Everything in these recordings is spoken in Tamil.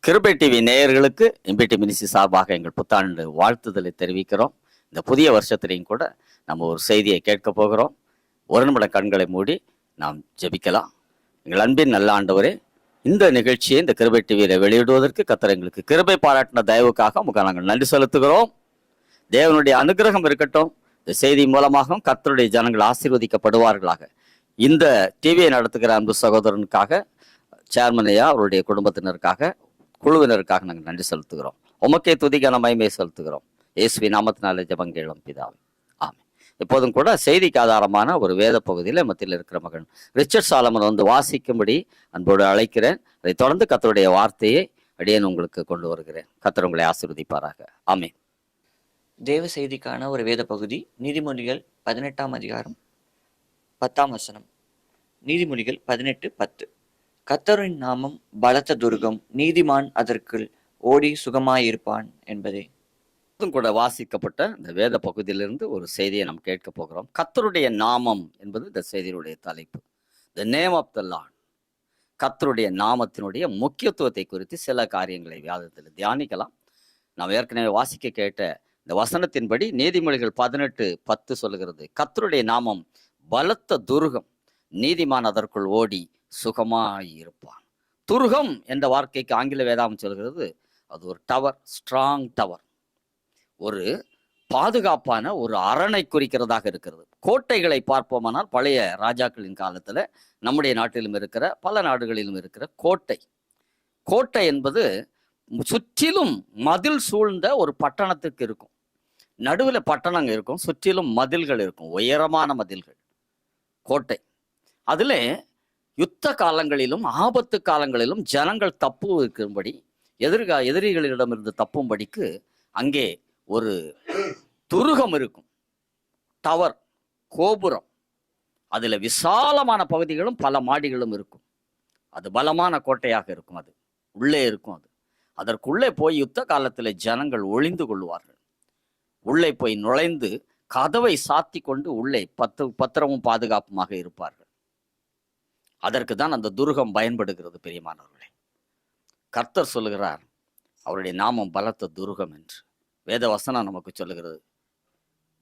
கிருபை டிவி நேயர்களுக்கு எம்பிடி மினிஸ்ட்ரி சார்பாக எங்கள் புத்தாண்டு வாழ்த்துதலை தெரிவிக்கிறோம். இந்த புதிய வருஷத்திலையும் கூட நம்ம ஒரு செய்தியை கேட்க போகிறோம். ஒரு நிமிட கண்களை மூடி நாம் ஜெபிக்கலாம். எங்கள் அன்பின் நல்ல ஆண்டவரே, இந்த நிகழ்ச்சியை இந்த கிருபை டிவியில வெளியிடுவதற்கு கர்த்தர் எங்களுக்கு கிருபை பாராட்டின தயவுக்காக உங்களுக்கு நாங்கள் நன்றி செலுத்துகிறோம். தேவனுடைய அனுகிரகம் இருக்கட்டும். இந்த செய்தி மூலமாகவும் கர்த்தருடைய ஜனங்கள் ஆசீர்வதிக்கப்படுவார்களாக. இந்த டிவியை நடத்துகிற அன்பு சகோதரனுக்காக, சேர்மனையா அவருடைய குடும்பத்தினருக்காக, குழுவினருக்காக நாங்கள் நன்றி செலுத்துகிறோம். உமக்கே துதிக்கான மகிமையை செலுத்துகிறோம். இயேசுவி நாமத்தினாலே ஜெபங்கேளும் பிதாவே, ஆமென். எப்போதும் கூட செய்திக்கு ஆதாரமான ஒரு வேத பகுதியில் மத்தியில் இருக்கிற மகன் ரிச்சர்ட் சாலமன் வந்து வாசிக்கும்படி அன்போடு அழைக்கிறேன். அதை தொடர்ந்து கர்த்தருடைய வார்த்தையை அடியேன் உங்களுக்கு கொண்டு வருகிறேன். கர்த்தர் உங்களை ஆசீர்வதிப்பாராக. ஆமென். தேவ செய்திக்கான ஒரு வேத பகுதி நீதிமொழிகள் 18ஆம் அதிகாரம் 10ஆம் வசனம். நீதிமொழிகள் 18:10. கர்த்தரின் நாமம் பலத்த துர்கம், நீதிமான் அதற்குள் ஓடி சுகமாயிருப்பான் என்பதே. கூட வாசிக்கப்பட்ட இந்த வேத பகுதியிலிருந்து ஒரு செய்தியை நாம் கேட்க போகிறோம். கர்த்தருடைய நாமம் என்பது இந்த செய்தியினுடைய தலைப்பு. The name of the lord. கர்த்தருடைய நாமத்தினுடைய முக்கியத்துவத்தை குறித்து சில காரியங்களை விவாதத்தில் தியானிக்கலாம். நாம் ஏற்கனவே வாசிக்க கேட்ட இந்த வசனத்தின்படி நீதிமொழிகள் 18:10 சொல்லுகிறது, கர்த்தருடைய நாமம் பலத்த துருகம், நீதிமான் அதற்குள் ஓடி சுகமாயிருப்பான். துருகம் என்ற வார்த்தைக்கு ஆங்கில வேதாகம் சொல்கிறது, அது ஒரு டவர், ஸ்ட்ராங் டவர், ஒரு பாதுகாப்பான ஒரு அரணை குறிக்கிறதாக இருக்கிறது. கோட்டைகளை பார்ப்போமானால் பழைய ராஜாக்களின் காலத்துல நம்முடைய நாட்டிலும் இருக்கிற பல நாடுகளிலும் இருக்கிற கோட்டை என்பது சுற்றிலும் மதில் சூழ்ந்த ஒரு பட்டணத்துக்கு இருக்கும். நடுவில் பட்டணங்க இருக்கும், சுற்றிலும் மதில்கள் இருக்கும், உயரமான மதில்கள், கோட்டை. அதுல யுத்த காலங்களிலும் ஆபத்து காலங்களிலும் ஜனங்கள் தப்பும்படி, எதிரிகளிடமிருந்து தப்பும்படிக்கு அங்கே ஒரு துருகம் இருக்கும், டவர், கோபுரம். அதுல விசாலமான பகுதிகளும் பல மாடிகளும் இருக்கும். அது பலமான கோட்டையாக இருக்கும். அது உள்ளே இருக்கும். அதற்குள்ளே போய் யுத்த காலத்தில் ஜனங்கள் ஒளிந்து கொள்வார்கள். உள்ளே போய் நுழைந்து கதவை சாத்தி கொண்டு உள்ளே பத்திரமும் பாதுகாப்புமாக இருப்பார்கள். அதற்கு தான் அந்த துருகம் பயன்படுகிறது. பெரியமானவர்களே, கர்த்தர் சொல்லுகிறார் அவருடைய நாமம் பலத்த துருகம் என்று. வேத வசனம் நமக்கு சொல்லுகிறது,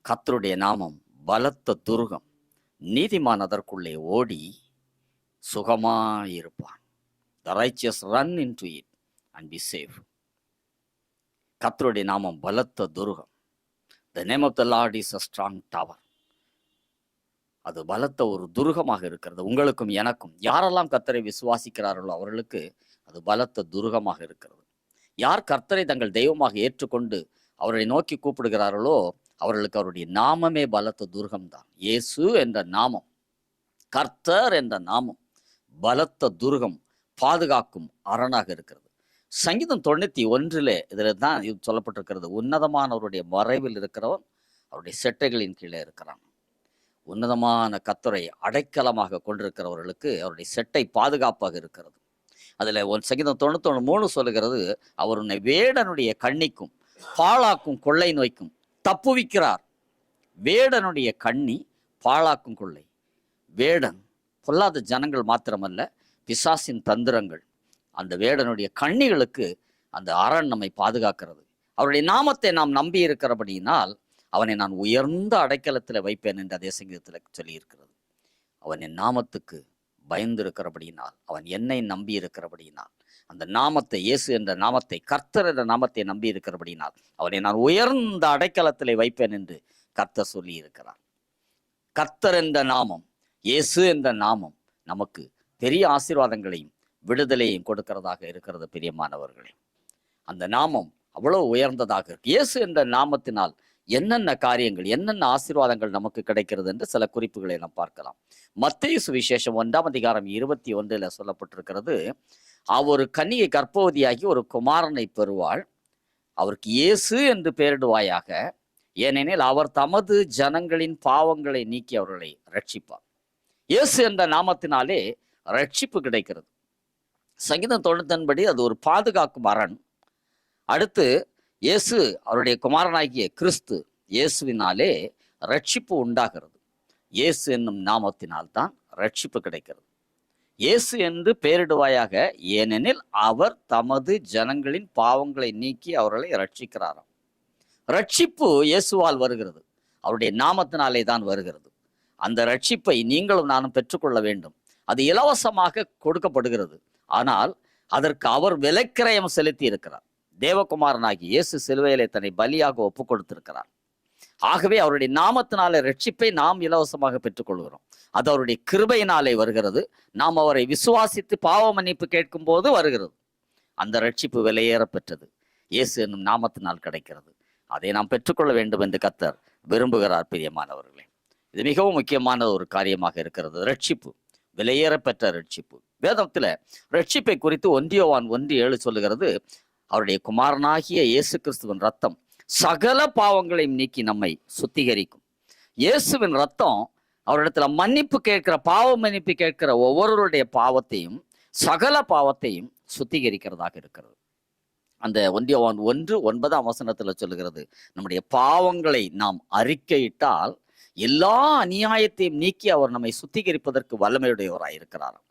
கர்த்தருடைய நாமம் பலத்த துருகம், நீதிமான் அதற்குள்ளே ஓடி சுகமாயிருப்பான். The righteous run into it and be safe. கர்த்தருடைய நாமம் பலத்த Thurugam. The name of the Lord is a strong tower. அது பலத்த ஒரு துருகமாக இருக்கிறது. உங்களுக்கும் எனக்கும், யாரெல்லாம் கர்த்தரை விசுவாசிக்கிறார்களோ அவர்களுக்கு அது பலத்த துருகமாக இருக்கிறது. யார் கர்த்தரை தங்கள் தெய்வமாக ஏற்றுக்கொண்டு அவரை நோக்கி கூப்பிடுகிறார்களோ அவர்களுக்கு அவருடைய நாமமே பலத்த துருகம்தான். இயேசு என்ற நாமம், கர்த்தர் என்ற நாமம் பலத்த துருகம், பாதுகாக்கும் அரணாக இருக்கிறது. சங்கீதம் 91 இதில் தான் இது சொல்லப்பட்டிருக்கிறது, உன்னதமானவருடைய மறைவில் இருக்கிறவன் அவருடைய செட்டைகளின் கீழே இருக்கிறான். உன்னதமான கர்த்தரை அடைக்கலமாக கொண்டிருக்கிறவர்களுக்கு அவருடைய செட்டை பாதுகாப்பாக இருக்கிறது. அதில் சங்கீதம் 91:3 சொல்லுகிறது, அவர் உன்னை வேடனுடைய கண்ணிக்கும் பாழாக்கும் கொள்ளை நோய்க்கும் தப்புவிக்கிறார். வேடனுடைய கண்ணி, பாழாக்கும் கொள்ளை. வேடன் பொல்லாத ஜனங்கள் மாத்திரமல்ல, பிசாசின் தந்திரங்கள், அந்த வேடனுடைய கண்ணிகளுக்கு அந்த அரண் நம்மை பாதுகாக்கிறது. அவருடைய நாமத்தை நாம் நம்பி இருக்கிறபடியினால் அவனை நான் உயர்ந்த அடைக்கலத்தில் வைப்பேன் என்று அதே சங்கீதத்தில் சொல்லியிருக்கிறது. அவன் என் நாமத்துக்கு பயந்திருக்கிறபடியினால், அவன் என்னை நம்பி இருக்கிறபடியினால், அந்த நாமத்தை, இயேசு என்ற நாமத்தை, கர்த்தர் என்ற நாமத்தை நம்பி இருக்கிறபடியினால் அவனை நான் உயர்ந்த அடைக்கலத்தில் வைப்பேன் என்று கர்த்தர் சொல்லி இருக்கிறார். கர்த்தர் என்ற நாமம், இயேசு என்ற நாமம் நமக்கு பெரிய ஆசீர்வாதங்களையும் விடுதலையும் கொடுக்கிறதாக இருக்கிறது. பிரியமானவர்களே, அந்த நாமம் அவ்வளவு உயர்ந்ததாக இருக்கு. இயேசு என்ற நாமத்தினால் என்னென்ன காரியங்கள், என்னென்ன ஆசீர்வாதங்கள் நமக்கு கிடைக்கிறது என்று சில குறிப்புகளை நாம் பார்க்கலாம். மத்தேயு சுவிசேஷம் 1ஆம் அதிகாரம் 21 சொல்லப்பட்டிருக்கிறது, ஒரு கன்னிகை கர்ப்பவதியாகி ஒரு குமாரனை பெறுவாள், அவருக்கு இயேசு என்று பெயரிடுவாயாக, ஏனெனில் அவர் தமது ஜனங்களின் பாவங்களை நீக்கி அவர்களை ரட்சிப்பார். இயேசு என்ற நாமத்தினாலே ரட்சிப்பு கிடைக்கிறது. சங்கீதம் 90 அது ஒரு பாதுகாக்கும் அரண். அடுத்து இயேசு, அவருடைய குமாரனாகிய கிறிஸ்து இயேசுவினாலே ரட்சிப்பு உண்டாகிறது. இயேசு என்னும் நாமத்தினால் தான் ரட்சிப்பு கிடைக்கிறது. இயேசு என்று பெயரிடுவாயாக, ஏனெனில் அவர் தமது ஜனங்களின் பாவங்களை நீக்கி அவர்களை ரட்சிக்கிறாராம். ரட்சிப்பு இயேசுவால் வருகிறது, அவருடைய நாமத்தினாலே தான் வருகிறது. அந்த ரட்சிப்பை நீங்களும் நானும் பெற்றுக்கொள்ள வேண்டும். அது இலவசமாக கொடுக்கப்படுகிறது. ஆனால் அதற்கு அவர் விலைக்கிரயம் செலுத்தி இருக்கிறார். தேவகுமாரனாகி இயேசு சிலுவையிலே தன்னை பலியாக ஒப்பு கொடுத்திருக்கிறார். ஆகவே அவருடைய நாமத்தினாலே ரட்சிப்பை நாம் இலவசமாக பெற்றுக்கொள்கிறோம். அது அவருடைய கிருபையினாலே வருகிறது. நாம் அவரை விசுவாசித்து பாவ மன்னிப்பு கேட்கும் போது வருகிறது. அந்த ரட்சிப்பு விலையேற பெற்றது, இயேசு என்னும் நாமத்தினால் கிடைக்கிறது. அதை நாம் பெற்றுக்கொள்ள வேண்டும் என்று கர்த்தர் விரும்புகிறார். பிரியமானவர்களே, இது மிகவும் முக்கியமான ஒரு காரியமாக இருக்கிறது. ரட்சிப்பு, விலையேற பெற்ற ரட்சிப்பு. வேதத்துல ரட்சிப்பை குறித்து 1 யோவான் 1:7 சொல்லுகிறது, அவருடைய குமாரனாகிய இயேசு கிறிஸ்துவின் ரத்தம் சகல பாவங்களையும் நீக்கி நம்மை சுத்திகரிக்கும். இயேசுவின் ரத்தம் அவரிடத்துல மன்னிப்பு கேட்கிற, பாவ மன்னிப்பு கேட்கிற ஒவ்வொருவருடைய பாவத்தையும், சகல பாவத்தையும் சுத்திகரிக்கிறதாக இருக்கிறது. அந்த 1 யோவான் 1:9 சொல்லுகிறது, நம்முடைய பாவங்களை நாம் அறிக்கையிட்டால் எல்லா அநியாயத்தையும் நீக்கி அவர் நம்மை சுத்திகரிப்பதற்கு வல்லமையுடையவராய் இருக்கிறாராம்.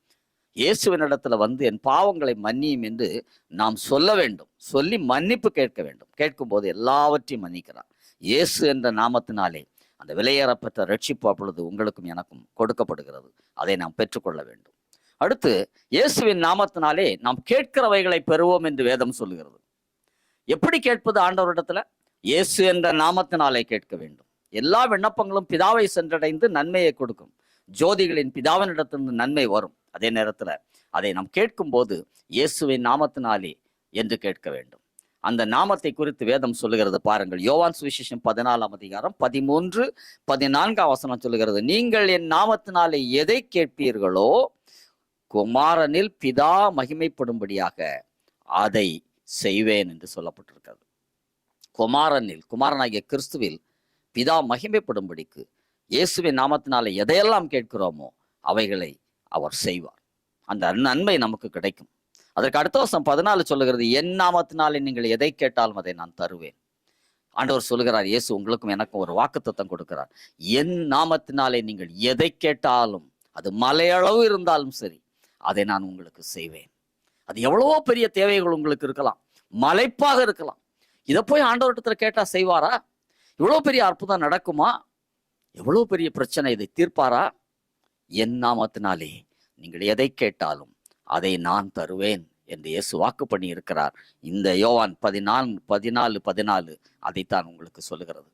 இயேசுவினிடத்துல வந்து என் பாவங்களை மன்னியும் என்று நாம் சொல்ல வேண்டும். சொல்லி மன்னிப்பு கேட்க வேண்டும். கேட்கும் போது எல்லாவற்றையும் மன்னிக்கிறார். இயேசு என்ற நாமத்தினாலே அந்த விலையேறப்பட்ட ரட்சிப்பு அப்பொழுது உங்களுக்கும் எனக்கும் கொடுக்கப்படுகிறது. அதை நாம் பெற்றுக்கொள்ள வேண்டும். அடுத்து, இயேசுவின் நாமத்தினாலே நாம் கேட்கிறவைகளை பெறுவோம் என்று வேதம் சொல்லுகிறது. எப்படி கேட்பது ஆண்டவரிடத்துல? இயேசு என்ற நாமத்தினாலே கேட்க வேண்டும். எல்லா விண்ணப்பங்களும் பிதாவை சென்றடைந்து நன்மையை கொடுக்கும். ஜோதிகளின் பிதாவினிடத்திலிருந்து நன்மை வரும். அதே நேரத்துல அதை நாம் கேட்கும் போது இயேசுவின் நாமத்தினாலே என்று கேட்க வேண்டும். அந்த நாமத்தை குறித்து வேதம் சொல்லுகிறது பாருங்கள். யோவான் சுவிசேஷம் 14:13-14 சொல்லுகிறது, நீங்கள் என் நாமத்தினாலே எதை கேட்பீர்களோ குமாரனில் பிதா மகிமைப்படும்படியாக அதை செய்வேன் என்று சொல்லப்பட்டிருக்கிறது. குமாரனாகிய கிறிஸ்துவில் பிதா மகிமைப்படும்படிக்கு இயேசுவின் நாமத்தினாலே எதையெல்லாம் கேட்கிறோமோ அவைகளை அவர் செய்வார். அந்த நன்மை நமக்கு கிடைக்கும். அதற்கு அடுத்த வருஷம் 14 சொல்லுகிறது, என் நாமத்தினாலே நீங்கள் எதை கேட்டாலும் அதை நான் தருவேன். ஆண்டவர் சொல்லுகிறார், இயேசு உங்களுக்கும் எனக்கும் ஒரு வாக்குத்தத்தம் கொடுக்கிறார். என் நாமத்தினாலே நீங்கள் எதை கேட்டாலும், அது மலையளவு இருந்தாலும் சரி, அதை நான் உங்களுக்கு செய்வேன். அது எவ்வளவோ பெரிய தேவைகள் உங்களுக்கு இருக்கலாம், மலைப்பாக இருக்கலாம். இதை போய் ஆண்டவரிடத்துல கேட்டா செய்வாரா? இவ்வளவு பெரிய அற்புதம் நடக்குமா? எவ்வளவு பெரிய பிரச்சனை, இதை தீர்ப்பாரா? என் நாமத்தினாலே நீங்கள் எதை கேட்டாலும் அதை நான் தருவேன் என்று இயேசு வாக்கு பண்ணி இருக்கிறார். இந்த யோவான் 14:14 அதைத்தான் உங்களுக்கு சொல்லுகிறது.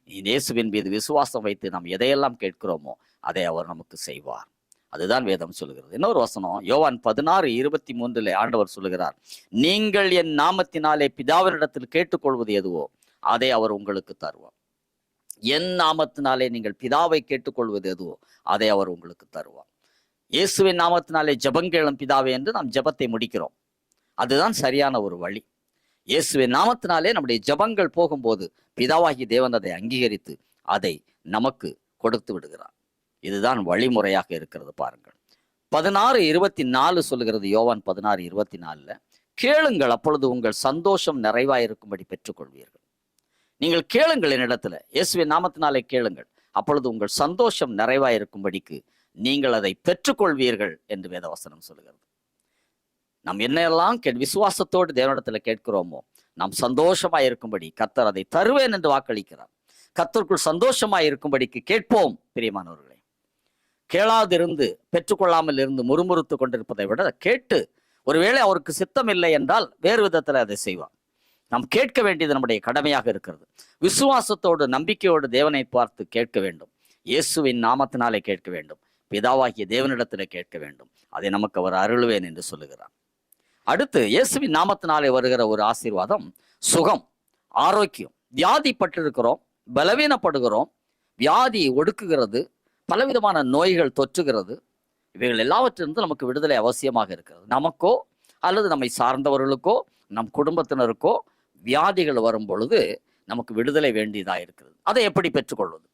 இயேசுவின் மீது விசுவாசம் வைத்து நாம் எதையெல்லாம் கேட்கிறோமோ அதை அவர் நமக்கு செய்வார். அதுதான் வேதம் சொல்லுகிறது. இன்னொரு வசனம் யோவான் 16:23 ஆண்டவர் சொல்லுகிறார், நீங்கள் என் நாமத்தினாலே பிதாவினிடத்தில் கேட்டுக்கொள்வது எதுவோ அதை அவர் உங்களுக்கு தருவார். என் நாமத்தினாலே நீங்கள் பிதாவை கேட்டுக்கொள்வது எதுவோ அதை அவர் உங்களுக்கு தருவார். இயேசுவின் நாமத்தினாலே ஜெபங்கேளும் பிதாவே என்று நாம் ஜெபத்தை முடிக்கிறோம். அதுதான் சரியான ஒரு வழி. இயேசுவின் நாமத்தினாலே நம்முடைய ஜெபங்கள் போகும்போது பிதாவாகி தேவன் அதை அங்கீகரித்து அதை நமக்கு கொடுத்து விடுகிறார். இதுதான் வழிமுறையாக இருக்கிறது. பாருங்கள், 16:24 சொல்லுகிறது. யோவான் 16:24 கேளுங்கள், அப்பொழுது உங்கள் சந்தோஷம் நிறைவாயிருக்கும்படி பெற்றுக்கொள்வீர்கள். நீங்கள் கேளுங்கள் என்னிடத்துல, இயேசுவின் நாமத்தினாலே கேளுங்கள், அப்பொழுது உங்கள் சந்தோஷம் நிறைவாயிருக்கும்படிக்கு நீங்கள் அதை பெற்றுக்கொள்வீர்கள் என்று வேதவசனம் சொல்லுகிறது. நாம் என்னெல்லாம் விசுவாசத்தோடு தேவனிடத்துல கேட்கிறோமோ நாம் சந்தோஷமாய் இருக்கும்படி கர்த்தர் அதை தருவேன் என்று வாக்களிக்கிறார். கர்த்தருக்குள் சந்தோஷமாய் இருக்கும்படிக்கு கேட்போம். பிரியமானவர்களே, கேளாதிருந்து பெற்றுக்கொள்ளாமல் இருந்து முறுமுறுத்து கொண்டிருப்பதை விட கேட்டு, ஒருவேளை அவருக்கு சித்தம் இல்லை என்றால் வேறு விதத்துல அதை செய்வார். நாம் கேட்க வேண்டியது நம்முடைய கடமையாக இருக்கிறது. விசுவாசத்தோடு நம்பிக்கையோடு தேவனை பார்த்து கேட்க வேண்டும். இயேசுவின் நாமத்தினாலே கேட்க வேண்டும். பிதாவாகிய தேவனிடத்துல கேட்க வேண்டும். அதை நமக்கு அவர் அருள்வேன் என்று சொல்லுகிறார். அடுத்து, இயேசுவின் நாமத்தினாலே வருகிற ஒரு ஆசீர்வாதம் சுகம், ஆரோக்கியம். வியாதிப்பட்டிருக்கிறோம், பலவீனப்படுகிறோம், வியாதி ஒடுக்குகிறது, பலவிதமான நோய்கள் தொற்றுகிறது. இவைகள் எல்லாவற்றிலிருந்து நமக்கு விடுதலை அவசியமாக இருக்கிறது. நமக்கோ அல்லது நம்மை சார்ந்தவர்களுக்கோ நம் குடும்பத்தினருக்கோ வியாதிகள் வரும் பொழுது நமக்கு விடுதலை வேண்டியதாக இருக்கிறது. அதை எப்படி பெற்றுக்கொள்வது?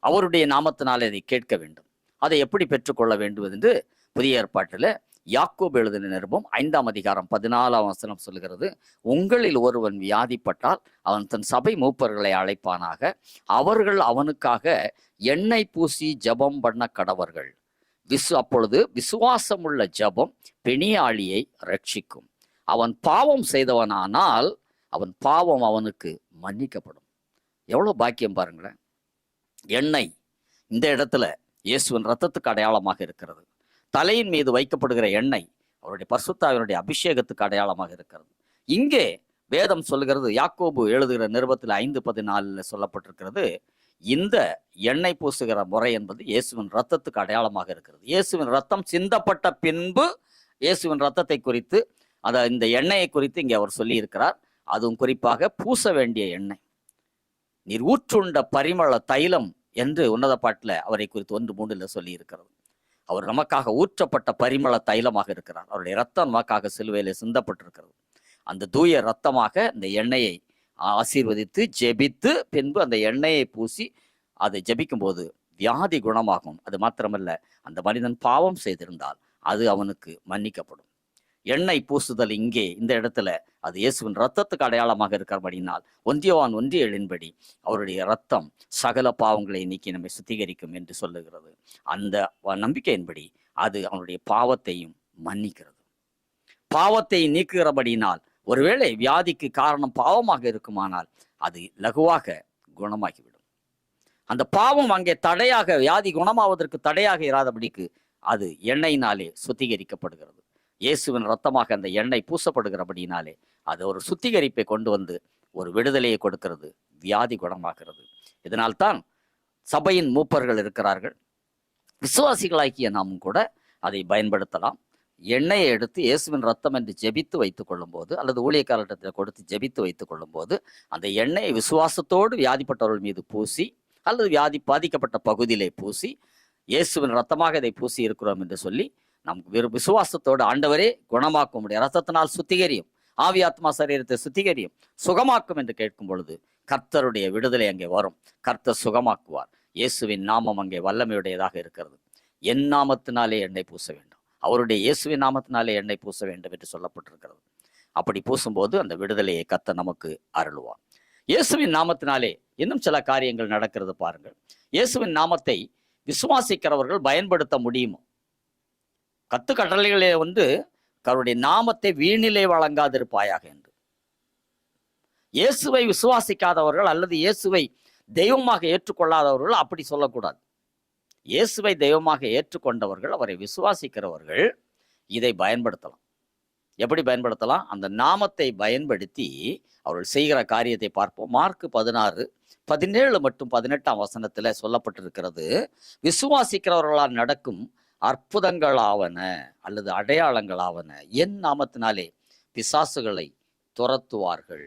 அவருடைய நாமத்தினாலே அதை கேட்க வேண்டும். அதை எப்படி பெற்றுக்கொள்ள வேண்டும் என்று புதிய ஏற்பாட்டில் யாக்கோபு எழுதின நிருபம் 5:14 சொல்கிறது, உங்களில் ஒருவன் வியாதிப்பட்டால் அவன் தன் சபை மூப்பர்களை அழைப்பானாக, அவர்கள் அவனுக்காக எண்ணெய் பூசி ஜெபம் பண்ண கடவர்கள். அப்பொழுது விசுவாசமுள்ள ஜெபம் பிணியாளியை ரட்சிக்கும். அவன் பாவம் செய்தவனானால் அவன் பாவம் அவனுக்கு மன்னிக்கப்படும். எவ்வளவு பாக்கியம் பாருங்களேன். எண்ணெய் இந்த இடத்துல இயேசுவின் ரத்தத்துக்கு அடையாளமாக இருக்கிறது. தலையின் மீது வைக்கப்படுகிற எண்ணெய் அவருடைய பரிசுத்தாவினுடைய அபிஷேகத்துக்கு அடையாளமாக இருக்கிறது. இங்கே வேதம் சொல்லுகிறது, யாக்கோபு எழுதுகிற நிருபத்தில் 5:14 சொல்லப்பட்டிருக்கிறது, இந்த எண்ணெய் பூசுகிற முறை என்பது இயேசுவின் ரத்தத்துக்கு அடையாளமாக இருக்கிறது. இயேசுவின் ரத்தம் சிந்தப்பட்ட பின்பு இயேசுவின் ரத்தத்தை குறித்து இந்த எண்ணெயை குறித்து இங்கே அவர் சொல்லி இருக்கிறார். அதுவும் குறிப்பாக பூச வேண்டிய எண்ணெய். நீர் ஊற்றுண்ட பரிமள தைலம் என்று உன்னத பாட்டில் அவரை குறித்து 1:3 சொல்லி இருக்கிறது. அவர் நமக்காக ஊற்றப்பட்ட பரிமள தைலமாக இருக்கிறார். அவருடைய ரத்தம் நமக்காக சிலுவையிலே சிந்தப்பட்டிருக்கிறது. அந்த தூய ரத்தமாக இந்த எண்ணெயை ஆசீர்வதித்து ஜெபித்து பின்பு அந்த எண்ணெயை பூசி அதை ஜெபிக்கும் போது வியாதி குணமாகும். அது மாத்திரமல்ல, அந்த மனிதன் பாவம் செய்திருந்தால் அது அவனுக்கு மன்னிக்கப்படும். எண்ணெய் பூசுதல் இங்கே இந்த இடத்துல அது இயேசுவின் ரத்தத்துக்கு அடையாளமாக இருக்கிறபடினால் 1 யோவான் 1:7 அவருடைய ரத்தம் சகல பாவங்களை நீக்கி நம்மை சுத்திகரிக்கும் என்று சொல்லுகிறது. அந்த நம்பிக்கையின்படி அது அவனுடைய பாவத்தையும் மன்னிக்கிறது. பாவத்தை நீக்குகிறபடினால் ஒருவேளை வியாதிக்கு காரணம் பாவமாக இருக்குமானால் அது லகுவாக குணமாகிவிடும். அந்த பாவம் அங்கே தடையாக, வியாதி குணமாவதற்கு தடையாக இராதபடிக்கு அது எண்ணெயினாலே சுத்திகரிக்கப்படுகிறது. இயேசுவின் ரத்தமாக அந்த எண்ணெய் பூசப்படுகிறபடினாலே அது ஒரு சுத்திகரிப்பை கொண்டு வந்து ஒரு விடுதலையை கொடுக்கிறது, வியாதி குணமாகிறது. இதனால்தான் சபையின் மூப்பர்கள் இருக்கிறார்கள். விசுவாசிகளாக்கிய நாமும் கூட அதை பயன்படுத்தலாம். எண்ணெயை எடுத்து இயேசுவின் ரத்தம் என்று ஜெபித்து வைத்துக் கொள்ளும் போது, அல்லது ஊழியக்காரத்தில் கொடுத்து ஜெபித்து வைத்துக் கொள்ளும் போது, அந்த எண்ணெயை விசுவாசத்தோடு வியாதிப்பட்டவர்கள் மீது பூசி, அல்லது வியாதி பாதிக்கப்பட்ட பகுதியிலே பூசி, இயேசுவின் ரத்தமாக இதை பூசி இருக்கிறோம் என்று சொல்லி நமக்கு விசுவாசத்தோடு, ஆண்டவரே குணமாக்க முடியும், ரத்தத்தினால் சுத்திகரியும், ஆவி ஆத்மா சரீரத்தை சுத்திகரியும், சுகமாக்கும் என்று கேட்கும் பொழுது கர்த்தருடைய விடுதலை அங்கே வரும். கர்த்தர் சுகமாக்குவார். இயேசுவின் நாமம் அங்கே வல்லமையுடையதாக இருக்கிறது. என் நாமத்தினாலே எண்ணெய் பூச வேண்டும், அவருடைய இயேசுவின் நாமத்தினாலே எண்ணெய் பூச வேண்டும் என்று சொல்லப்பட்டிருக்கிறது. அப்படி பூசும்போது அந்த விடுதலையை கர்த்தர் நமக்கு அருளுவார். இயேசுவின் நாமத்தினாலே இன்னும் சில காரியங்கள் நடக்கிறது பாருங்கள். இயேசுவின் நாமத்தை விசுவாசிக்கிறவர்கள் பயன்படுத்த முடியுமோ? கட்டளைகளே அவருடைய நாமத்தை வீணிலே வழங்காதிருப்பாயாக என்று. இயேசுவை விசுவாசிக்காதவர்கள் அல்லது இயேசுவை தெய்வமாக ஏற்றுக்கொள்ளாதவர்கள் அப்படி சொல்லக்கூடாது. இயேசுவை தெய்வமாக ஏற்றுக்கொண்டவர்கள், அவரை விசுவாசிக்கிறவர்கள் இதை பயன்படுத்தலாம். எப்படி பயன்படுத்தலாம்? அந்த நாமத்தை பயன்படுத்தி அவர்கள் செய்கிற காரியத்தை பார்ப்போம். மார்க் 16:17 மற்றும் 18 சொல்லப்பட்டிருக்கிறது, விசுவாசிக்கிறவர்களால் நடக்கும் அற்புதங்களாவன அல்லது அடையாளங்களாவன என் நாமத்தினாலே பிசாசுகளை துரத்துவார்கள்.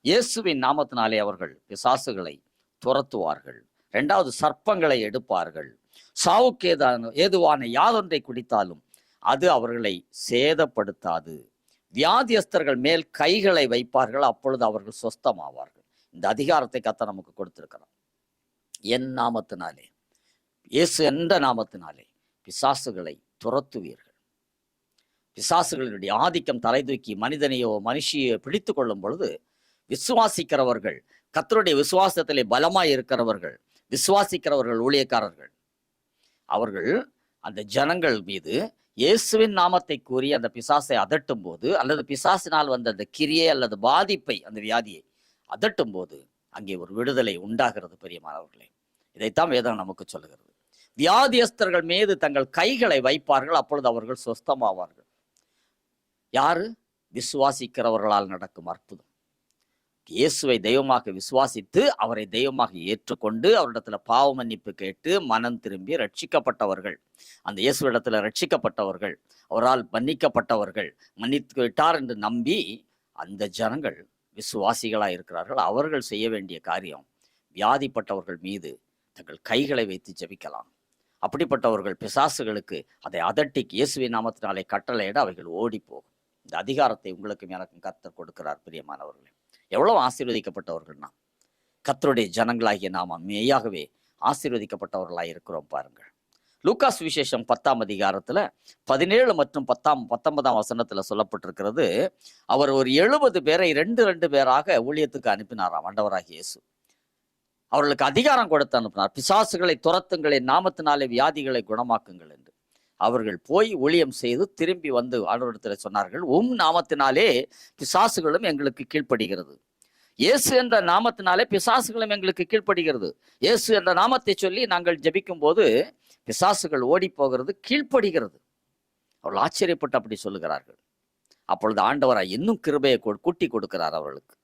இயேசுவின் நாமத்தினாலே அவர்கள் பிசாசுகளை துரத்துவார்கள். 2வது, சர்ப்பங்களை எடுப்பார்கள். சாவுக்கு ஏதுவான யாதொன்றை குடித்தாலும் அது அவர்களை சேதப்படுத்தாது. வியாதியஸ்தர்கள் மேல் கைகளை வைப்பார்கள், அப்பொழுது அவர்கள் சொஸ்தமாவார்கள். இந்த அதிகாரத்தை கர்த்தர் நமக்கு கொடுத்திருக்கிறார். என் நாமத்தினாலே, இயேசு என்ற நாமத்தினாலே பிசாசுகளை துரத்துவீர்கள். பிசாசுகளினுடைய ஆதிக்கம் தலை தூக்கி மனிதனையோ மனுஷியோ பிடித்து கொள்ளும் பொழுது விசுவாசிக்கிறவர்கள், கர்த்தருடைய விசுவாசத்திலே பலமாய் இருக்கிறவர்கள், விசுவாசிக்கிறவர்கள், ஊழியக்காரர்கள், அவர்கள் அந்த ஜனங்கள் மீது இயேசுவின் நாமத்தை கூறி அந்த பிசாசை அதட்டும் போது, அல்லது பிசாசினால் வந்த அந்த கிரியை அல்லது பாதிப்பை, அந்த வியாதியை அதட்டும் போது அங்கே ஒரு விடுதலை உண்டாகிறது. பிரியமானவர்களே, இதைத்தான் வேதம் நமக்கு சொல்லுகிறது. வியாதியஸ்தர்கள் மீது தங்கள் கைகளை வைப்பார்கள், அப்பொழுது அவர்கள் சொஸ்தமாவார்கள். யாரு? விசுவாசிக்கிறவர்களால் நடக்கும் அற்புதம். இயேசுவை தெய்வமாக விசுவாசித்து அவரை தெய்வமாக ஏற்றுக்கொண்டு அவரிடத்துல பாவ மன்னிப்பு கேட்டு மனம் திரும்பி ரட்சிக்கப்பட்டவர்கள், அந்த இயேசுவிடத்துல ரட்சிக்கப்பட்டவர்கள், அவரால் மன்னிக்கப்பட்டவர்கள், மன்னித்து விட்டார் என்று நம்பி அந்த ஜனங்கள் விசுவாசிகளாக இருக்கிறார்கள். அவர்கள் செய்ய வேண்டிய காரியம், வியாதிப்பட்டவர்கள் மீது தங்கள் கைகளை வைத்து ஜெபிக்கலாம். அப்படிப்பட்டவர்கள் பிசாசுகளுக்கு அதை அதட்டி இயேசுவின் நாமத்தினாலே கட்டளையிட அவைகள் ஓடி போகும். இந்த அதிகாரத்தை உங்களுக்கும் எனக்கும் கர்த்தர் கொடுக்கிறார். பிரியமானவர்களே, எவ்வளவு ஆசீர்வதிக்கப்பட்டவர்கள் நாம்! கர்த்தருடைய ஜனங்களாகிய நாம் மெய்யாகவே ஆசீர்வதிக்கப்பட்டவர்களாக இருக்கிறோம் பாருங்கள். லூக்கா சுவிசேஷம் 10 17 மற்றும் 19 சொல்லப்பட்டிருக்கிறது, அவர் ஒரு 70 பேரை 2 பேராக ஊழியத்துக்கு அனுப்பினாராம் ஆண்டவராகிய இயேசு. அவர்களுக்கு அதிகாரம் கொடுத்து அனுப்பினார். பிசாசுகளை துரத்துங்கள், என் நாமத்தினாலே வியாதிகளை குணமாக்குங்கள் என்று. அவர்கள் போய் ஊழியம் செய்து திரும்பி வந்து ஆண்டவரிடத்தில் சொன்னார்கள், நாமத்தினாலே பிசாசுகளும் எங்களுக்கு கீழ்ப்படுகிறது. இயேசு என்ற நாமத்தினாலே பிசாசுகளும் எங்களுக்கு கீழ்ப்படுகிறது. இயேசு என்ற நாமத்தை சொல்லி நாங்கள் ஜெபிக்கும் போது பிசாசுகள் ஓடி போகிறது, கீழ்ப்படுகிறது. அவர்கள் ஆச்சரியப்பட்டு அப்படி சொல்லுகிறார்கள். அப்பொழுது ஆண்டவராய் இன்னும் கிருபையை கூட்டி கொடுக்கிறார் அவர்களுக்கு.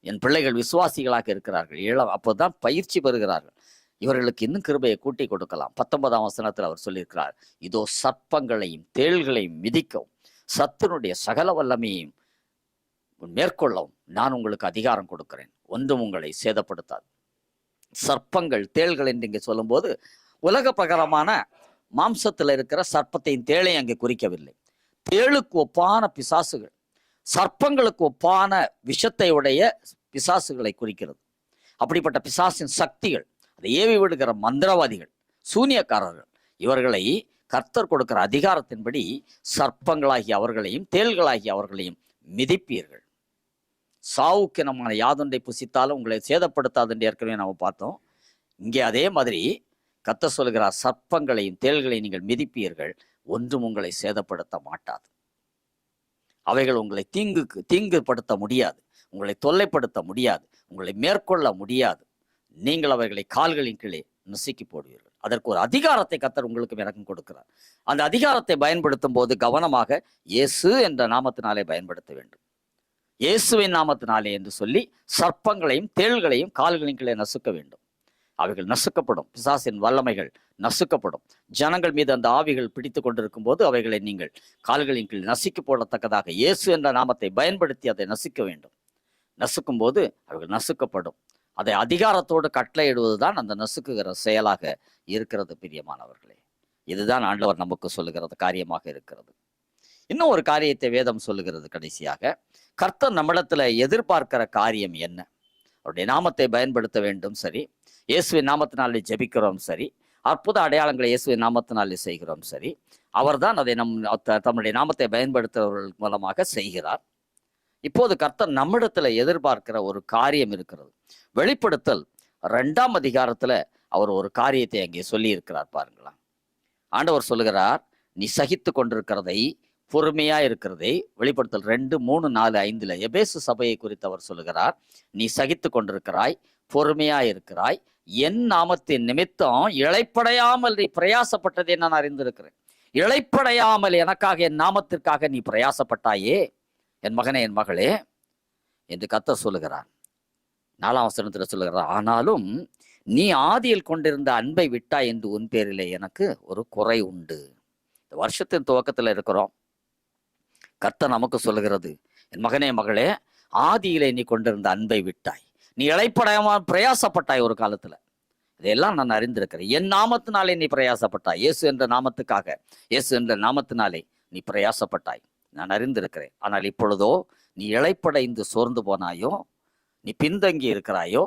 என் பிள்ளைகள் விசுவாசிகளாக இருக்கிறார்கள், அப்போதான் பயிற்சி பெறுகிறார்கள். இவர்களுக்கு இன்னும் கிருபையை கூட்டி கொடுக்கலாம். 19ஆம் வசனத்தில் அவர் சொல்லியிருக்கிறார், இதோ சர்ப்பங்களையும் தேள்களையும் மிதிக்கவும் சத்துனுடைய சகல வல்லமையையும் மேற்கொள்ளவும் நான் உங்களுக்கு அதிகாரம் கொடுக்கிறேன், ஒன்றும் உங்களை சேதப்படுத்தாது. சர்ப்பங்கள் தேள்கள் என்று இங்கே சொல்லும்போது உலக பிரகாரமான மாம்சத்தில் இருக்கிற சர்ப்பத்தையும் தேளையும் அங்கே குறிக்கவில்லை. தேளுக்கு ஒப்பான பிசாசுகள், சர்ப்பங்களுக்கு ஒப்பான விஷத்தை உடைய பிசாசுகளை குறிக்கிறது. அப்படிப்பட்ட பிசாசின் சக்திகள், அதை ஏவி விடுகிற மந்திரவாதிகள், சூனியக்காரர்கள், இவர்களை கர்த்தர் கொடுக்கிற அதிகாரத்தின்படி சர்ப்பங்களாகி அவர்களையும் தேள்களாகி அவர்களையும் மிதிப்பீர்கள். சாவுக்கினமான யாதொன்றை புசித்தாலும் உங்களை சேதப்படுத்தாது என்று ஏற்கனவே நாம் பார்த்தோம். இங்கே அதே மாதிரி கர்த்தர் சொல்கிறார், சர்ப்பங்களையும் தேள்களையும் நீங்கள் மிதிப்பீர்கள், ஒன்றும் உங்களை சேதப்படுத்த மாட்டாது. அவைகள் உங்களை தீங்குபடுத்த முடியாது, உங்களை தொல்லைப்படுத்த முடியாது, உங்களை மேற்கொள்ள முடியாது. நீங்கள் அவைகளை கால்களின் கீழே நசுக்கி போடுவீர்கள். அதற்கு ஒரு அதிகாரத்தை கர்த்தர் உங்களுக்கும் எனக்கும் கொடுக்கிறார். அந்த அதிகாரத்தை பயன்படுத்தும் போது கவனமாக இயேசு என்ற நாமத்தினாலே பயன்படுத்த வேண்டும். இயேசுவின் நாமத்தினாலே என்று சொல்லி சர்ப்பங்களையும் தேள்களையும் கால்களின் கீழே நசுக்க வேண்டும். அவைகள் நசுக்கப்படும், பிசாசின் வல்லமைகள் நசுக்கப்படும். ஜனங்கள் மீது அந்த ஆவிகள் பிடித்து கொண்டிருக்கும் போது அவைகளை நீங்கள் கால்களின் கீழ் நசுக்கி போடத்தக்கதாக இயேசு என்ற நாமத்தை பயன்படுத்தி அதை நசுக்க வேண்டும். நசுக்கும் போது அவைகள் நசுக்கப்படும். அதை அதிகாரத்தோடு கட்டளையிடுவதுதான் அந்த நசுக்குகிற செயலாக இருக்கிறது. பிரியமானவர்களே, இதுதான் ஆண்டவர் நமக்கு சொல்லுகிறது காரியமாக இருக்கிறது. இன்னும் ஒரு காரியத்தை வேதம் சொல்லுகிறது கடைசியாக. கர்த்தர் நம்மிடத்துல எதிர்பார்க்கிற காரியம் என்ன? அவருடைய நாமத்தை பயன்படுத்த வேண்டும், சரி. இயேசுவின் நாமத்தினாலே ஜெபிக்கிறோம், சரி. அற்புத அடையாளங்களை இயேசுவின் நாமத்தினாலே செய்கிறோம், சரி. அவர்தான் அதை தம்முடைய நாமத்தை பயன்படுத்துறவர்கள் மூலமாக செய்கிறார். இப்போது கர்த்தர் நம்மிடத்துல எதிர்பார்க்கிற ஒரு காரியம் இருக்கிறது. வெளிப்படுத்தல் 2ஆம் அதிகாரத்துல அவர் ஒரு காரியத்தை அங்கே சொல்லி இருக்கிறார். பாருங்களா, ஆண்டவர் சொல்லுகிறார், நீ சகித்து கொண்டிருக்கிறதை, பொறுமையா இருக்கிறதை. வெளிப்படுத்தல் 2, 3, 4, 5 எபேசு சபையை குறித்து அவர் சொல்லுகிறார், நீ சகித்து கொண்டிருக்கிறாய், பொறுமையா இருக்கிறாய், என் நாமத்தின் நிமித்தம் இளைப்படையாமல் நீ பிரயாசப்பட்டதை நான் அறிந்திருக்கிறேன். இளைப்படையாமல் எனக்காக, என் நாமத்திற்காக நீ பிரயாசப்பட்டாயே என் மகனே, என் மகளே என்று கர்த்தர் சொல்லுகிறார். 4ஆம் வசனத்தில் சொல்லுகிறார், ஆனாலும் நீ ஆதியில் கொண்டிருந்த அன்பை விட்டாய் என்று உன் பேரிலே எனக்கு ஒரு குறை உண்டு. இந்த வருஷத்தின் துவக்கத்தில் இருக்கிறோம். கர்த்தர் நமக்கு சொல்லுகிறது, என் மகனே, மகளே, ஆதியிலே நீ கொண்டிருந்த அன்பை விட்டாய், நீ இளைப்படையாமல் பிரயாசப்பட்டாய் ஒரு காலத்துல. இதையெல்லாம் நான் அறிந்திருக்கிறேன். என் நாமத்தினாலே நீ பிரயாசப்பட்டாய், இயேசு என்ற நாமத்துக்காக, இயேசு என்ற நாமத்தினாலே நீ பிரயாசப்பட்டாய், நான் அறிந்திருக்கிறேன். ஆனால் இப்பொழுதோ நீ இளைப்படைந்து சோர்ந்து போனாயோ, நீ பின்தங்கி இருக்கிறாயோ,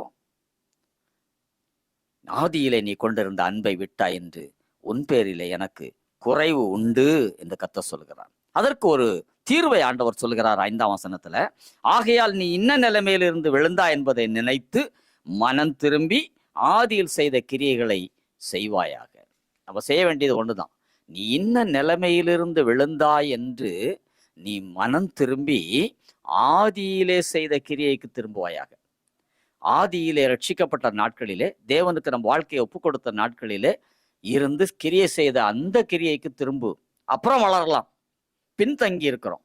ஆதியிலே நீ கொண்டிருந்த அன்பை விட்டாய் என்று உன் பேரிலே எனக்கு குறைவு உண்டு என்று கர்த்தர் சொல்கிறார். அதற்கு ஒரு தீர்வை ஆண்டவர் சொல்கிறார் 5ஆம் வசனத்துல, ஆகையால் நீ இன்ன நிலைமையிலிருந்து விழுந்தா என்பதை நினைத்து மனம் திரும்பி ஆதியில் செய்த கிரியைகளை செய்வாயாக. நம்ம செய்ய வேண்டியது ஒண்ணுதான். நீ இன்ன நிலைமையிலிருந்து விழுந்தாய் என்று நீ மனம் திரும்பி ஆதியிலே செய்த கிரியைக்கு திரும்புவாயாக. ஆதியிலே ரட்சிக்கப்பட்ட நாட்களிலே, தேவனுக்கு நம் வாழ்க்கையை ஒப்பு கொடுத்த நாட்களிலே இருந்து கிரியை செய்த அந்த கிரியைக்கு திரும்பு. அப்புறம் வளரலாம், பின்தங்கி இருக்கிறோம்.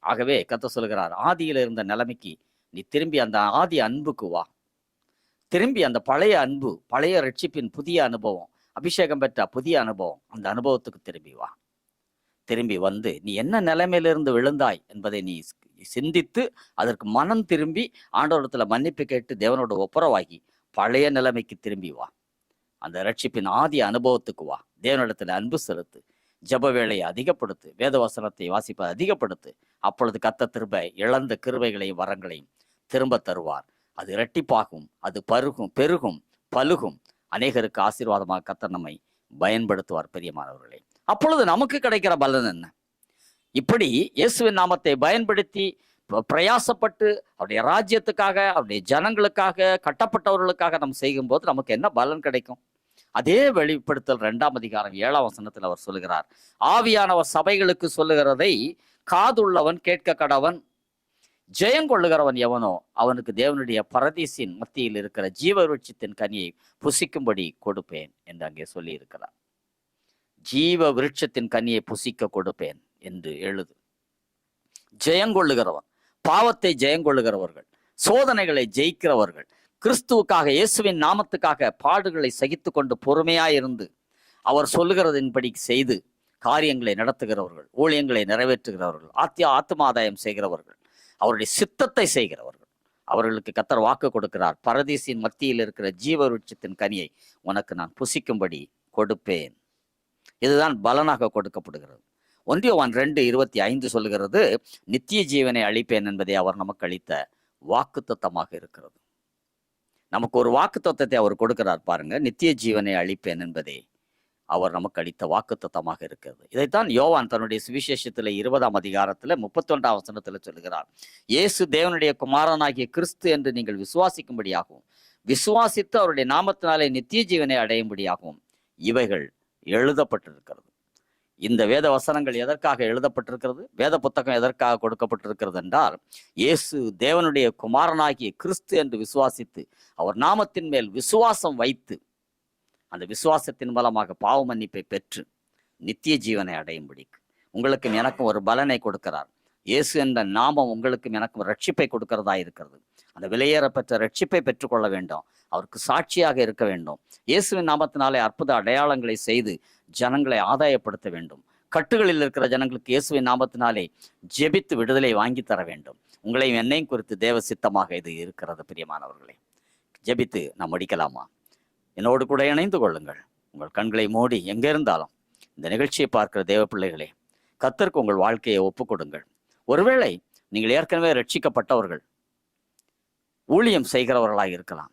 ஆகவே கர்த்தர் சொல்கிறார், ஆதியில இருந்த நிலைமைக்கு நீ திரும்பி அந்த ஆதி அன்புக்கு வா. திரும்பி அந்த பழைய அன்பு, பழைய ரட்சிப்பின் புதிய அனுபவம், அபிஷேகம் பெற்ற புதிய அனுபவம், அந்த அனுபவத்துக்கு திரும்பி வா. திரும்பி வந்து நீ என்ன நிலைமையிலிருந்து விழுந்தாய் என்பதை நீ சிந்தித்து அதற்கு மனம் திரும்பி ஆண்டவரிடத்துல மன்னிப்பு கேட்டு தேவனோட ஒப்புரவாகி பழைய நிலைமைக்கு திரும்பி வா. அந்த ரட்சிப்பின் ஆதி அனுபவத்துக்கு வா. தேவனிடத்துல அன்பு செலுத்து, ஜப வேலையை அதிகப்படுத்து, வேதவசனத்தை வாசிப்பதை அதிகப்படுத்து. அப்பொழுது கர்த்தர் திரும்ப இழந்த கிருபைகளையும் வரங்களையும் திரும்ப தருவார். அது இரட்டிப்பாகும், அது பெருகும், பலுகும். அநேகருக்கு ஆசீர்வாதமாக கர்த்தர் நம்மை பயன்படுத்துவார். பிரியமானவர்களே, அப்பொழுது நமக்கு கிடைக்கிற பலன் என்ன? இப்படி இயேசுவின் நாமத்தை பயன்படுத்தி பிரயாசப்பட்டு அவருடைய ராஜ்யத்துக்காக, அவருடைய ஜனங்களுக்காக, கட்டப்பட்டவர்களுக்காக நம்ம செய்யும் போது நமக்கு என்ன பலன் கிடைக்கும்? அதே வெளிப்படுத்தல் 2ஆம் அதிகாரம் 7ஆம் வசனத்தில் அவர் சொல்லுகிறார், ஆவியானவர் சபைகளுக்கு சொல்லுகிறதை காதுள்ளவன் கேட்க கடவன். ஜெயங்கொள்ளுகிறவன் எவனோ அவனுக்கு தேவனுடைய பரதீசின் மத்தியில் இருக்கிற ஜீவ விருட்சத்தின் கனியை புசிக்கும்படி கொடுப்பேன் என்று அங்கே சொல்லி இருக்கிறார். ஜீவ விருட்சத்தின் கனியை புசிக்க கொடுப்பேன் என்று எழுது. ஜெயங்கொள்ளுகிறவன், பாவத்தை ஜெயங்கொள்ளுகிறவர்கள், சோதனைகளை ஜெயிக்கிறவர்கள், கிறிஸ்துவுக்காக இயேசுவின் நாமத்துக்காக பாடுகளை சகித்து கொண்டு பொறுமையாயிருந்து அவர் சொல்லுகிறதின்படி செய்து காரியங்களை நடத்துகிறவர்கள், ஊழியங்களை நிறைவேற்றுகிறவர்கள், ஆத்மாதாயம் செய்கிறவர்கள், அவருடைய சித்தத்தை செய்கிறவர்கள், அவர்களுக்கு கர்த்தர் வாக்கு கொடுக்கிறார், பரதீசின் மத்தியில் இருக்கிற ஜீவ விருட்சத்தின் கனியை உனக்கு நான் புசிக்கும்படி கொடுப்பேன். இதுதான் பலனாக கொடுக்கப்படுகிறது. 1 யோவான் 2:25 சொல்லுகிறது, நித்திய ஜீவனை அளிப்பேன் என்பதை அவர் நமக்கு அளித்த வாக்குத்தத்தமாக இருக்கிறது. நமக்கு ஒரு வாக்குத்தத்தத்தை அவர் கொடுக்கிறார் பாருங்க, நித்திய ஜீவனை அளிப்பேன் என்பதே அவர் நமக்கு அளித்த வாக்குத்தத்தமாக இருக்கிறது. இதைத்தான் யோவான் தன்னுடைய சுவிசேஷத்தில் 20ஆம் அதிகாரத்தில் 31ஆம் வசனத்தில் சொல்லுகிறார், இயேசு தேவனுடைய குமாரனாகிய கிறிஸ்து என்று நீங்கள் விசுவாசிக்கும்படியாகவும் விசுவாசித்து அவருடைய நாமத்தினாலே நித்திய ஜீவனை அடையும்படியாகவும் இவைகள் எழுதப்பட்டிருக்கிறது. இந்த வேத வசனங்கள் எதற்காக எழுதப்பட்டிருக்கிறது? வேத புத்தகம் எதற்காக கொடுக்கப்பட்டிருக்கிறது என்றால், இயேசு தேவனுடைய குமாரனாகிய கிறிஸ்து என்று விசுவாசித்து அவர் நாமத்தின் மேல் விசுவாசம் வைத்து அந்த விசுவாசத்தின் மூலமாக பாவ மன்னிப்பை பெற்று நித்திய ஜீவனை அடையும்படிக்கு உங்களுக்கும் எனக்கும் ஒரு பலனை கொடுக்கிறார். இயேசு என்ற நாமம் உங்களுக்கும் எனக்கும் ரட்சிப்பை கொடுக்கிறதா இருக்கிறது. அந்த விலையேற பெற்ற ரட்சிப்பை பெற்றுக்கொள்ள வேண்டும், அவருக்கு சாட்சியாக இருக்க வேண்டும், இயேசுவின் நாமத்தினாலே அற்புத அடையாளங்களை செய்து ஜனங்களை ஆதாயப்படுத்த வேண்டும், கட்டுகளில் இருக்கிற ஜனங்களுக்கு இயேசுவின் நாமத்தினாலே ஜெபித்து விடுதலை வாங்கி தர வேண்டும். உங்களையும் என்னையும் குறித்து தேவ சித்தமாக இது இருக்கிறது. பிரியமானவர்களே, ஜெபித்து நாம் முடிக்கலாமா? என்னோடு கூட இணைந்து கொள்ளுங்கள். உங்கள் கண்களை மூடி எங்கே இருந்தாலும் இந்த நிகழ்ச்சியை பார்க்கிற தேவ பிள்ளைகளே, கர்த்தருக்கு உங்கள் வாழ்க்கையை ஒப்புக் கொடுங்கள். ஒருவேளை நீங்கள் ஏற்கனவே ரட்சிக்கப்பட்டவர்கள், ஊழியம் செய்கிறவர்களாக இருக்கலாம்.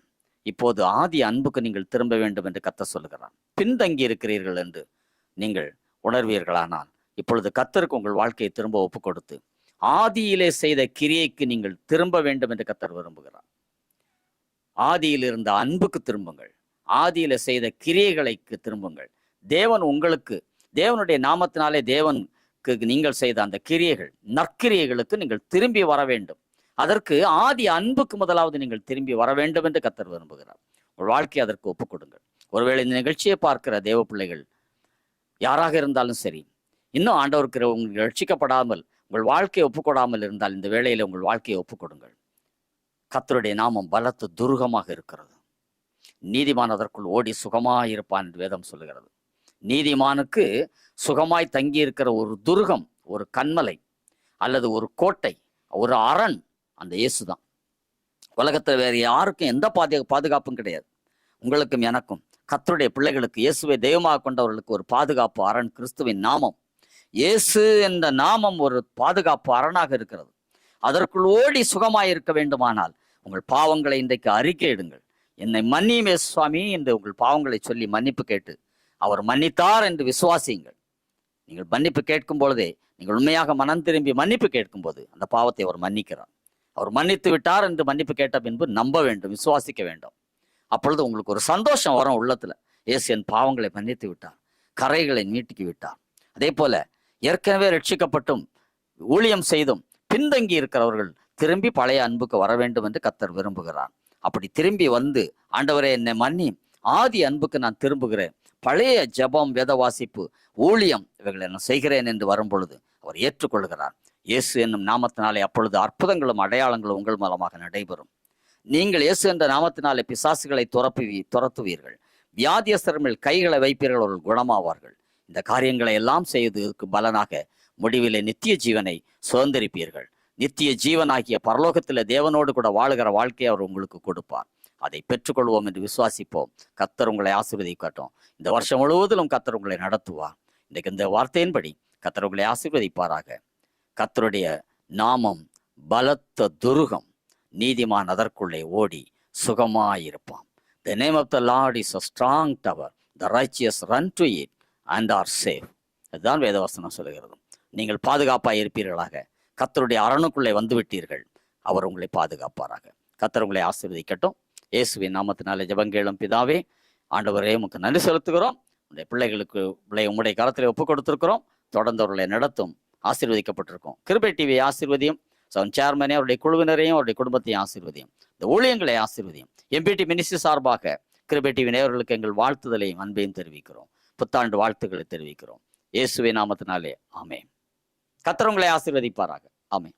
இப்போது ஆதி அன்புக்கு நீங்கள் திரும்ப வேண்டும் என்று கர்த்தர் சொல்லுகிறார். பின்தங்கி இருக்கிறீர்கள் என்று நீங்கள் உணர்வீர்களானால் இப்பொழுது கர்த்தருக்கு உங்கள் வாழ்க்கையை திரும்ப ஒப்புக் கொடுத்து ஆதியிலே செய்த கிரியைக்கு நீங்கள் திரும்ப வேண்டும் என்று கர்த்தர் விரும்புகிறார். ஆதியில் இருந்த அன்புக்கு திரும்புங்கள், ஆதியில செய்த கிரியைகளுக்கு திரும்புங்கள். தேவன் உங்களுக்கு, தேவனுடைய நாமத்தினாலே தேவனுக்கு நீங்கள் செய்த அந்த கிரியைகள், நற்கிரியைகளுக்கு நீங்கள் திரும்பி வர வேண்டும். அதற்கு ஆதி அன்புக்கு முதலாவது நீங்கள் திரும்பி வர வேண்டும் என்று கர்த்தர் விரும்புகிறார். உங்கள் வாழ்க்கையை அதற்கு ஒப்புக் கொடுங்கள். ஒருவேளை இந்த நிகழ்ச்சியை பார்க்கிற தேவ பிள்ளைகள் யாராக இருந்தாலும் சரி, இன்னும் ஆண்டவருக்கு உங்களுக்கு ரட்சிக்கப்படாமல் உங்கள் வாழ்க்கையை ஒப்புக்கொடாமல் இருந்தால் இந்த வேளையில உங்கள் வாழ்க்கையை ஒப்புக் கொடுங்கள். கர்த்தருடைய நாமம் பலத்த துருகமாக இருக்கிறது. நீதிமான் அதற்குள் ஓடி சுகமாய் இருப்பான் என்று வேதம் சொல்லுகிறது. நீதிமானுக்கு சுகமாய் தங்கி இருக்கிற ஒரு துருகம், ஒரு கண்மலை அல்லது ஒரு கோட்டை, ஒரு அரண் அந்த இயேசுதான். உலகத்தில் வேறு யாருக்கும் எந்த பாதுகாப்பும் கிடையாது. உங்களுக்கும் எனக்கும் கர்த்தருடைய பிள்ளைகளுக்கு இயேசுவை தெய்வமாக கொண்டவர்களுக்கு ஒரு பாதுகாப்பு அரண் கிறிஸ்துவின் நாமம். இயேசு என்ற நாமம் ஒரு பாதுகாப்பு அரணாக இருக்கிறது. அதற்குள் ஓடி சுகமாய் இருக்க வேண்டுமானால் உங்கள் பாவங்களை இன்றைக்கு அறிக்கையிடுங்கள். என்னை மன்னியுமே சுவாமி என்று உங்கள் பாவங்களை சொல்லி மன்னிப்பு கேட்டு அவர் மன்னித்தார் என்று விசுவாசியுங்கள். நீங்கள் மன்னிப்பு கேட்கும் பொழுதே, நீங்கள் உண்மையாக மனம் திரும்பி மன்னிப்பு கேட்கும் போது அந்த பாவத்தை அவர் மன்னிக்கிறார். அவர் மன்னித்து விட்டார் என்று மன்னிப்பு கேட்ட பின்பு நம்ப வேண்டும், விசுவாசிக்க வேண்டும். அப்பொழுது உங்களுக்கு ஒரு சந்தோஷம் வரும் உள்ளத்துல. இயேசு என் பாவங்களை மன்னித்து விட்டார், கரைகளை நீட்டிக்கி விட்டார். அதே போல ஏற்கனவே ரட்சிக்கப்பட்டும் ஊழியம் செய்தும் பின்தங்கி இருக்கிறவர்கள் திரும்பி பழைய அன்புக்கு வர வேண்டும் என்று கர்த்தர் விரும்புகிறார். அப்படி திரும்பி வந்து, ஆண்டவரே என்னை மன்னி, ஆதி அன்புக்கு நான் திரும்புகிறேன், பழைய ஜெபம், வேத வாசிப்பு, ஊழியம் இவைகளை நான் செய்கிறேன் என்று வரும் பொழுது அவர் ஏற்றுக்கொள்கிறார். இயேசு என்னும் நாமத்தினாலே அப்பொழுது அற்புதங்களும் அடையாளங்களும் உங்கள் மூலமாக நடைபெறும். நீங்கள் இயேசு என்ற நாமத்தினாலே பிசாசுகளை துரத்துவீர்கள், வியாதியஸ்தர் மேல் கைகளை வைப்பீர்கள், அவர்கள் குணமாவார்கள். இந்த காரியங்களை எல்லாம் செய்வதற்கு பலனாக முடிவிலே நித்திய ஜீவனை சுதந்திரிப்பீர்கள். நித்திய ஜீவனாகிய பரலோகத்தில் தேவனோடு கூட வாழுகிற வாழ்க்கையை அவர் உங்களுக்கு கொடுப்பார். அதை பெற்றுக்கொள்வோம் என்று விசுவாசிப்போம். கர்த்தர் உங்களை ஆசீர்வதிக்கட்டும். இந்த வருஷம் முழுவதிலும் கர்த்தர் உங்களை நடத்துவார். இன்றைக்கு இந்த வார்த்தையின்படி கர்த்தர் உங்களை ஆசீர்வதிப்பாராக. கர்த்தருடைய நாமம் பலத்த துருகம், நீதிமான் அதற்குள்ளே ஓடி சுகமாயிருப்பான். The name of the Lord is a strong tower, the righteous run to it and are safe. அதுதான் வேதவசனம் சொல்லுகிறது. நீங்கள் பாதுகாப்பாக இருப்பீர்களாக. கர்த்தருடைய அரணுக்குள்ளே வந்து விட்டீர்கள், அவர் உங்களை பாதுகாப்பாராக. கர்த்தர் உங்களை ஆசீர்வதிக்கட்டும். இயேசுவின் நாமத்தினாலே ஜெபங்கேளும் பிதாவே, ஆண்டவரே உமக்கு நன்றி செலுத்துகிறோம். உடைய உம்முடைய கரத்தில் ஒப்பு கொடுத்திருக்கிறோம். தொடர்ந்து அவர்களை நடத்தும். ஆசீர்வதிக்கப்பட்டிருக்கோம். கிருபை டிவி ஆசீர்வதியும். சேர்மனே அவருடைய குழுவினரையும் அவருடைய குடும்பத்தையும் ஆசீர்வதியும். இந்த ஊழியங்களை ஆசீர்வதியும். எம்பிடி மினிஸ்ட்ரி சார்பாக கிருபை டிவி நேயர்களுக்கு எங்கள் வாழ்த்துதலையும் அன்பையும் தெரிவிக்கிறோம். புத்தாண்டு வாழ்த்துக்களை தெரிவிக்கிறோம். இயேசுவின் நாமத்தினாலே ஆமென். கர்த்தர் உங்களை ஆசீர்வதிப்பாராக. ஆமென்.